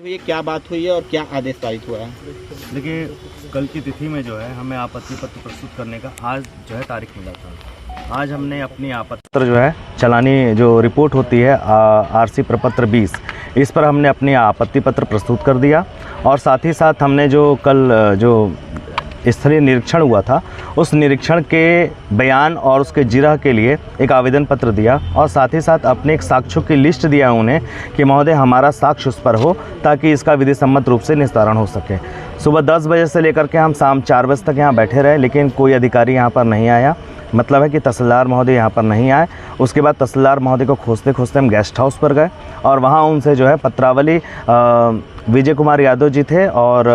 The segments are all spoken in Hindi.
ये क्या बात हुई है और क्या आदेश पारित हुआ है? देखिए, कल की तिथि में जो है हमें आपत्ति पत्र प्रस्तुत करने का आज जो है तारीख मिला था। आज हमने अपनी आपत्ति पत्र जो है चलानी जो रिपोर्ट होती है आरसी प्रपत्र 20, इस पर हमने अपनी आपत्ति पत्र प्रस्तुत कर दिया। और साथ ही साथ हमने जो कल जो स्थलीय निरीक्षण हुआ था उस निरीक्षण के बयान और उसके जिरह के लिए एक आवेदन पत्र दिया और साथ ही साथ अपने एक साक्ष्यों की लिस्ट दिया उन्हें कि महोदय हमारा साक्ष्य उस पर हो ताकि इसका विधि सम्मत रूप से निस्तारण हो सके। सुबह 10 बजे से लेकर के हम शाम 4 बजे तक यहाँ बैठे रहे, लेकिन कोई अधिकारी यहाँ पर नहीं आया। मतलब है कि तहसीलदार महोदय यहाँ पर नहीं आए। उसके बाद तहसीलदार महोदय को खोजते खोजते हम गेस्ट हाउस पर गए और वहाँ उनसे जो है पत्रावली विजय कुमार यादव जी थे और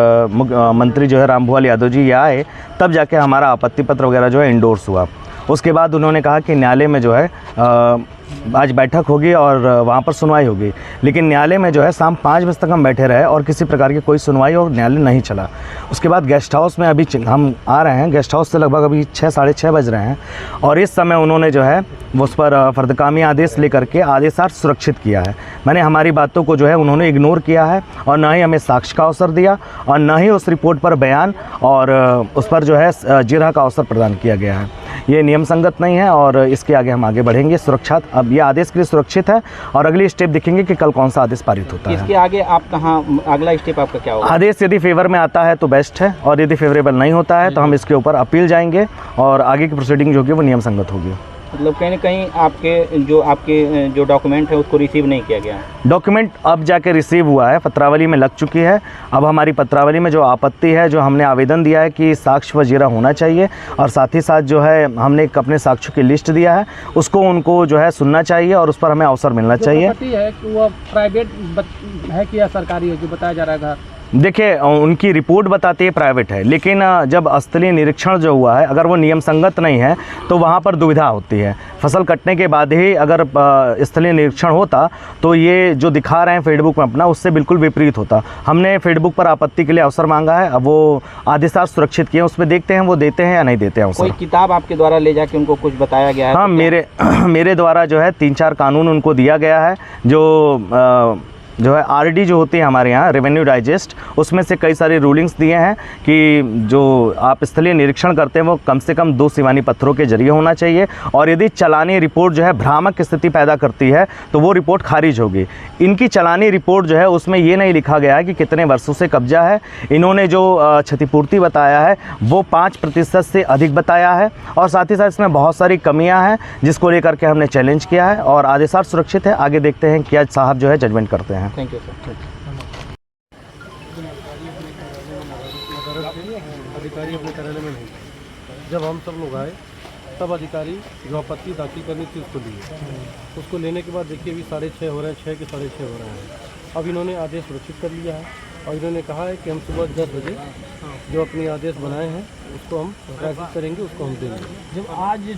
मंत्री जो है रामभुआल यादव जी ये आए, तब जाके हमारा आपत्ति पत्र वगैरह जो है इंडोर्स हुआ। उसके बाद उन्होंने कहा कि न्यायालय में जो है आज बैठक होगी और वहाँ पर सुनवाई होगी, लेकिन न्यायालय में जो है शाम 5 बजे तक हम बैठे रहे और किसी प्रकार की कोई सुनवाई और न्यायालय नहीं चला। उसके बाद गेस्ट हाउस में अभी हम आ रहे हैं, गेस्ट हाउस से लगभग अभी 6 साढ़े 6 बज रहे हैं और इस समय उन्होंने जो है उस पर फर्दकामी आदेश लेकर के आदेशार्थ सुरक्षित किया है। मैंने हमारी बातों को जो है उन्होंने इग्नोर किया है और ना ही हमें साक्ष्य का अवसर दिया और ना ही उस रिपोर्ट पर बयान और उस पर जो है जिरह का अवसर प्रदान किया गया है। ये नियम संगत नहीं है और इसके आगे हम आगे बढ़ेंगे। सुरक्षा अब ये आदेश के लिए सुरक्षित है और अगली स्टेप देखेंगे कि कल कौन सा आदेश पारित होता है। इसके आगे आप कहाँ, अगला स्टेप आपका क्या होगा? आदेश यदि फेवर में आता है तो बेस्ट है और यदि फेवरेबल नहीं होता है तो हम इसके ऊपर अपील जाएंगे और आगे की प्रोसीडिंग जो होगी वो नियम संगत होगी। मतलब कहीं ना कहीं आपके जो डॉक्यूमेंट है उसको रिसीव नहीं किया गया? डॉक्यूमेंट अब जाके रिसीव हुआ है, पत्रावली में लग चुकी है। अब हमारी पत्रावली में जो आपत्ति है, जो हमने आवेदन दिया है कि साक्ष्य व जिरह होना चाहिए और साथ ही साथ जो है हमने एक अपने साक्ष्यों की लिस्ट दिया है, उसको उनको जो है सुनना चाहिए और उस पर हमें अवसर मिलना चाहिए। है कि वो प्राइवेट है कि या सरकारी है जो बताया जा रहा है? देखिए, उनकी रिपोर्ट बताती है प्राइवेट है, लेकिन जब स्थलीय निरीक्षण जो हुआ है अगर वो नियम संगत नहीं है तो वहाँ पर दुविधा होती है। फसल कटने के बाद ही अगर स्थलीय निरीक्षण होता तो ये जो दिखा रहे हैं फेसबुक में अपना, उससे बिल्कुल विपरीत होता। हमने फेसबुक पर आपत्ति के लिए अवसर मांगा है, अब वो आदेशार्थ सुरक्षित किए, उसमें देखते हैं वो देते हैं या नहीं देते हैं अवसर। कोई किताब आपके द्वारा ले जाके उनको कुछ बताया गया है? हाँ, मेरे द्वारा जो है 3-4 कानून उनको दिया गया है जो है आरडी जो होती है हमारे यहाँ रेवेन्यू डाइजेस्ट, उसमें से कई सारे रूलिंग्स दिए हैं कि जो आप स्थलीय निरीक्षण करते हैं वो कम से कम 2 सीवानी पत्थरों के जरिए होना चाहिए और यदि चलानी रिपोर्ट जो है भ्रामक स्थिति पैदा करती है तो वो रिपोर्ट खारिज होगी। इनकी चलानी रिपोर्ट जो है उसमें ये नहीं लिखा गया है कि कितने वर्षों से कब्जा है। इन्होंने जो क्षतिपूर्ति बताया है वो 5% से अधिक बताया है और साथ ही साथ इसमें बहुत सारी कमियाँ हैं जिसको लेकर के हमने चैलेंज किया है और आदेशार्थ सुरक्षित है। आगे देखते हैं क्या साहब जो है जजमेंट करते हैं। Thank you sir. अधिकारी अपने कार्यालय में नहीं, जब हम सब लोग आए तब अधिकारी जो आपत्ति दाखिल करनी थी उसको लिए। उसको लेने के बाद देखिए अभी 6:30 हो रहे हैं, 6 के 6:30 हो रहे हैं। अब इन्होंने आदेश सुरक्षित कर लिया है और इन्होंने कहा है कि हम सुबह 10 बजे जो अपनी आदेश बनाए हैं उसको हम प्रकाशित करेंगे, उसको हम देंगे। जब आज